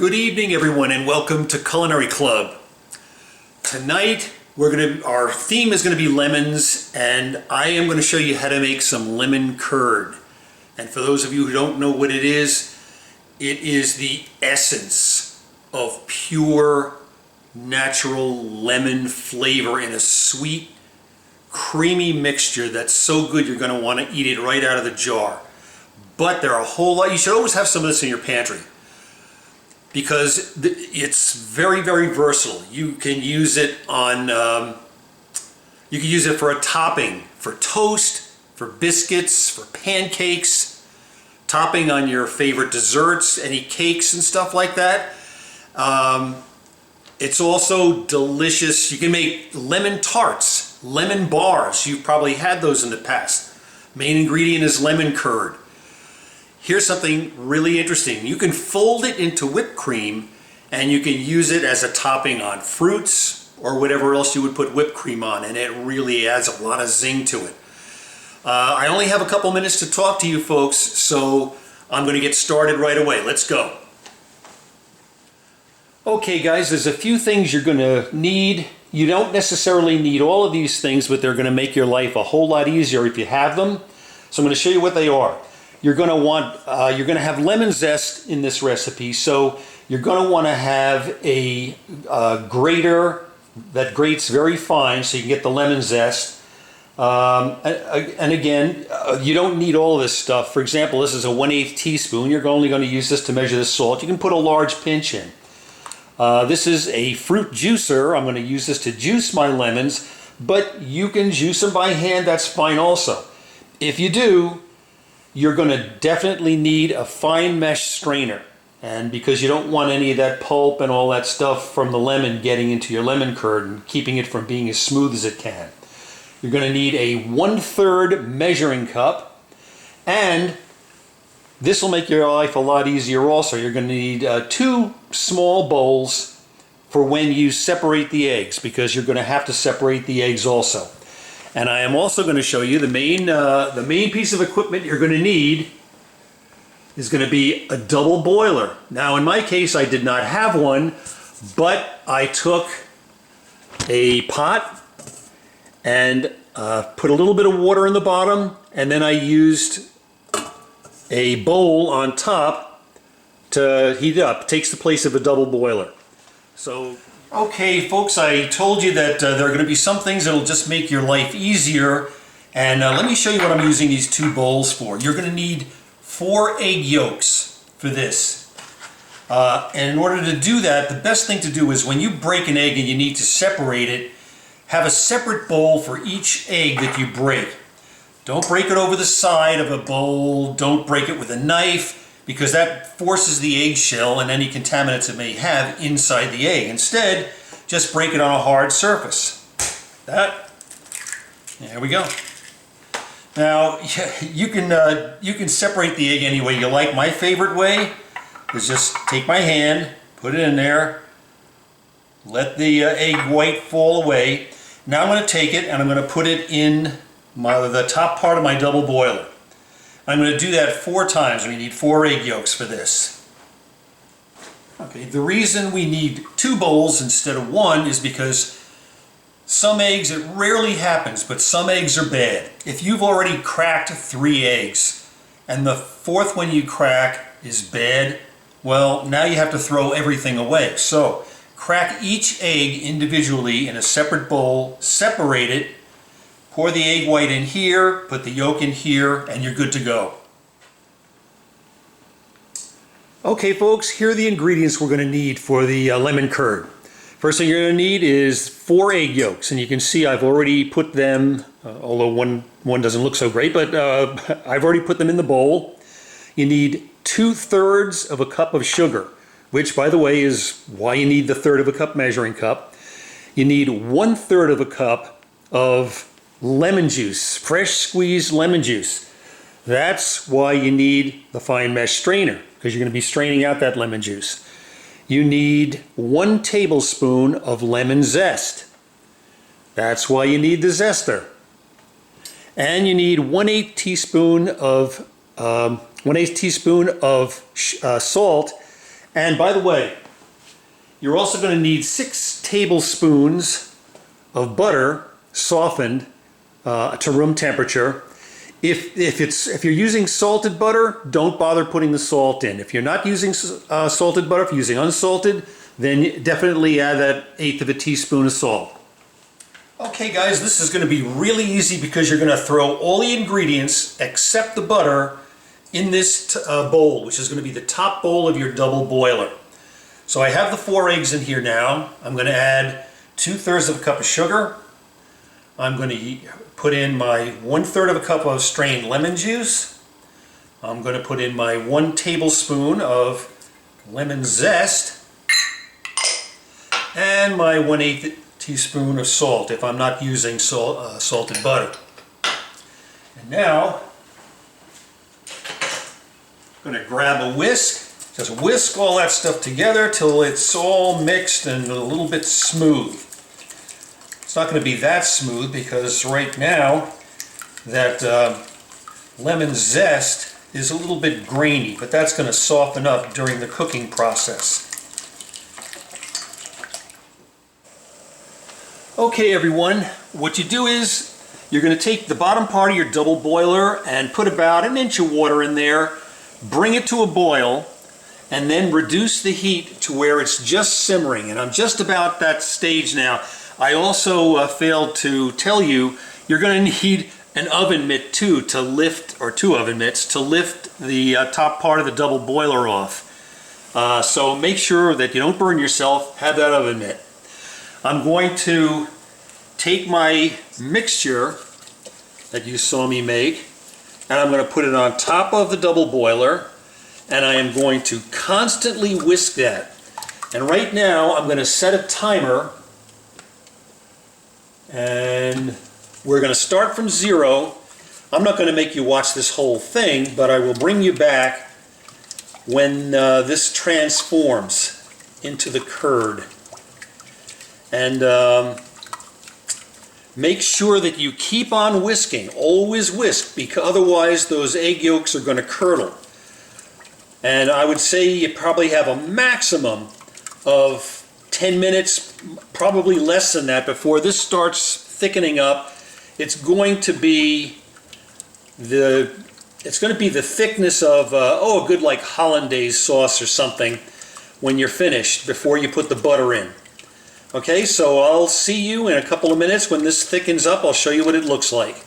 Good evening, everyone, and welcome to Culinary Club. Tonight, our theme is going to be lemons, and I am going to show you how to make some lemon curd. And for those of you who don't know what it is the essence of pure, natural lemon flavor in a sweet, creamy mixture that's so good you're going to want to eat it right out of the jar. But there are a whole lot. You should always have some of this in your pantry, because it's very, very versatile. You can use it on, you can use it for a topping, for toast, for biscuits, for pancakes, topping on your favorite desserts, any cakes and stuff like that. It's also delicious. You can make lemon tarts, lemon bars. You've probably had those in the past. Main ingredient is lemon curd. Here's something really interesting. You can fold it into whipped cream and you can use it as a topping on fruits or whatever else you would put whipped cream on, and it really adds a lot of zing to it. I only have a couple minutes to talk to you folks, so I'm going to get started right away. Let's go. Okay guys, there's a few things you're going to need. You don't necessarily need all of these things, but they're going to make your life a whole lot easier if you have them. So I'm going to show you what they are. You're going to have lemon zest in this recipe, so you're going to want to have a grater that grates very fine so you can get the lemon zest. And again, you don't need all of this stuff. For example, this is a 1/8 teaspoon. You're only going to use this to measure the salt. You can put a large pinch in. This is a fruit juicer. I'm going to use this to juice my lemons, but you can juice them by hand. That's fine also. If you do, you're going to definitely need a fine mesh strainer, and because you don't want any of that pulp and all that stuff from the lemon getting into your lemon curd and keeping it from being as smooth as it can. You're going to need a 1/3 measuring cup, and this will make your life a lot easier also. You're going to need 2 small bowls for when you separate the eggs, because you're going to have to separate the eggs also. And I am also going to show you the main piece of equipment you're going to need is going to be a double boiler. Now in my case I did not have one, but I took a pot and put a little bit of water in the bottom, and then I used a bowl on top to heat it up. It takes the place of a double boiler. So okay folks, I told you that there are going to be some things that will just make your life easier, and let me show you what I'm using these 2 bowls for. You're going to need 4 egg yolks for this. And in order to do that, the best thing to do is when you break an egg and you need to separate it, have a separate bowl for each egg that you break. Don't break it over the side of a bowl. Don't break it with a knife, because that forces the eggshell and any contaminants it may have inside the egg. Instead, just break it on a hard surface. There we go. Now, you can separate the egg any way you like. My favorite way is just take my hand, put it in there, let the egg white fall away. Now I'm going to take it and I'm going to put it in the top part of my double boiler. I'm going to do that 4 times. We need 4 egg yolks for this. Okay, the reason we need 2 bowls instead of 1 is because some eggs, it rarely happens, but some eggs are bad. If you've already cracked 3 eggs and the 4th one you crack is bad, well, now you have to throw everything away. So crack each egg individually in a separate bowl, separate it, pour the egg white in here, put the yolk in here, and you're good to go. Okay folks, here are the ingredients we're going to need for the lemon curd. First thing you're going to need is 4 egg yolks, and you can see I've already put them, although one doesn't look so great, but I've already put them in the bowl. You need 2/3 of a cup of sugar, which by the way is why you need the 1/3 of a cup measuring cup. You need 1/3 of a cup of lemon juice, fresh squeezed lemon juice. That's why you need the fine mesh strainer, because you're going to be straining out that lemon juice. You need 1 tablespoon of lemon zest. That's why you need the zester. And you need 1/8 teaspoon of salt And by the way, you're also going to need 6 tablespoons of butter softened to room temperature. If you're using salted butter, don't bother putting the salt in. If you're not using salted butter, if you're using unsalted, then definitely add that 1/8 of a teaspoon of salt. Okay guys, this is going to be really easy because you're going to throw all the ingredients except the butter in this bowl, which is going to be the top bowl of your double boiler. So I have the 4 eggs in here now. I'm going to add 2/3 of a cup of sugar. I'm going to put in my 1/3 of a cup of strained lemon juice. I'm going to put in my 1 tablespoon of lemon zest and my 1/8 teaspoon of salt if I'm not using salted butter. And now I'm going to grab a whisk. Just whisk all that stuff together till it's all mixed and a little bit smooth. It's not going to be that smooth because right now that lemon zest is a little bit grainy, but that's going to soften up during the cooking process. Okay everyone, what you do is you're going to take the bottom part of your double boiler and put about 1 inch of water in there, bring it to a boil, and then reduce the heat to where it's just simmering. And I'm just about that stage now. I also failed to tell you, you're going to need an oven mitt too to lift, or 2 oven mitts, to lift the top part of the double boiler off. So make sure that you don't burn yourself, have that oven mitt. I'm going to take my mixture that you saw me make, and I'm going to put it on top of the double boiler, and I am going to constantly whisk that. And right now I'm going to set a timer, and we're going to start from 0. I'm not going to make you watch this whole thing, but I will bring you back when this transforms into the curd. And make sure that you keep on whisking. Always whisk, because otherwise those egg yolks are going to curdle. And I would say you probably have a maximum of 10 minutes, probably less than that, before this starts thickening up. It's going to be the thickness of a good like hollandaise sauce or something when you're finished, before you put the butter in. Okay, so I'll see you in a couple of minutes when this thickens up. I'll show you what it looks like.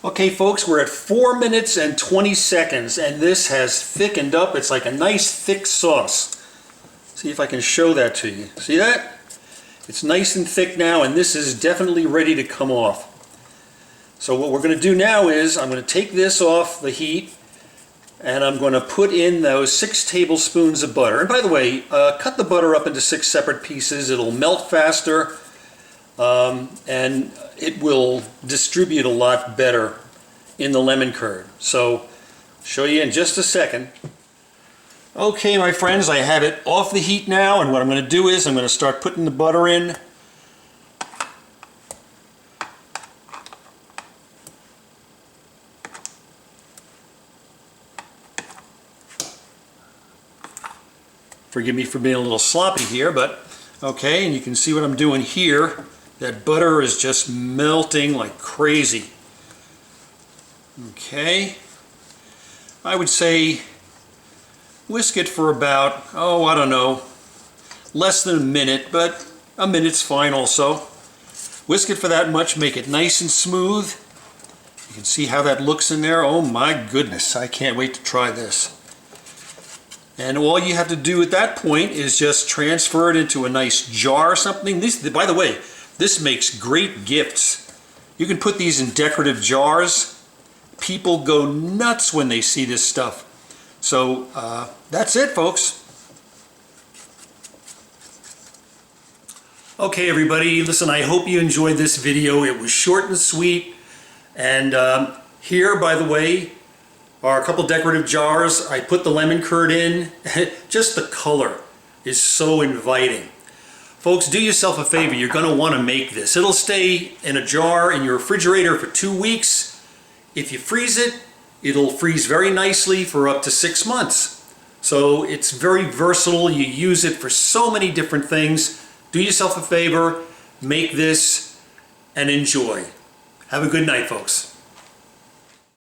Okay folks, we're at 4 minutes and 20 seconds and this has thickened up. It's like a nice thick sauce. See if I can show that to you. See that? It's nice and thick now, and this is definitely ready to come off. So what we're going to do now is I'm going to take this off the heat, and I'm going to put in those 6 tablespoons of butter. And by the way, cut the butter up into 6 separate pieces. It'll melt faster, and it will distribute a lot better in the lemon curd. So, show you in just a second. Okay, my friends, I have it off the heat now, and what I'm going to do is I'm going to start putting the butter in. Forgive me for being a little sloppy here, but okay, and you can see what I'm doing here. That butter is just melting like crazy. Okay, I would say whisk it for about, I don't know, less than a minute, but a minute's fine also. Whisk it for that much, make it nice and smooth. You can see how that looks in there. Oh my goodness, I can't wait to try this. And all you have to do at that point is just transfer it into a nice jar or something. By the way, this makes great gifts. You can put these in decorative jars. People go nuts when they see this stuff. So that's it, folks. Okay, everybody, listen, I hope you enjoyed this video. It was short and sweet. And here, by the way, are a couple decorative jars. I put the lemon curd in. Just the color is so inviting. Folks, do yourself a favor. You're going to want to make this. It'll stay in a jar in your refrigerator for 2 weeks. If you freeze it, It'll freeze very nicely for up to 6 months. So it's very versatile. You use it for so many different things. Do yourself a favor, make this and enjoy. Have a good night, folks.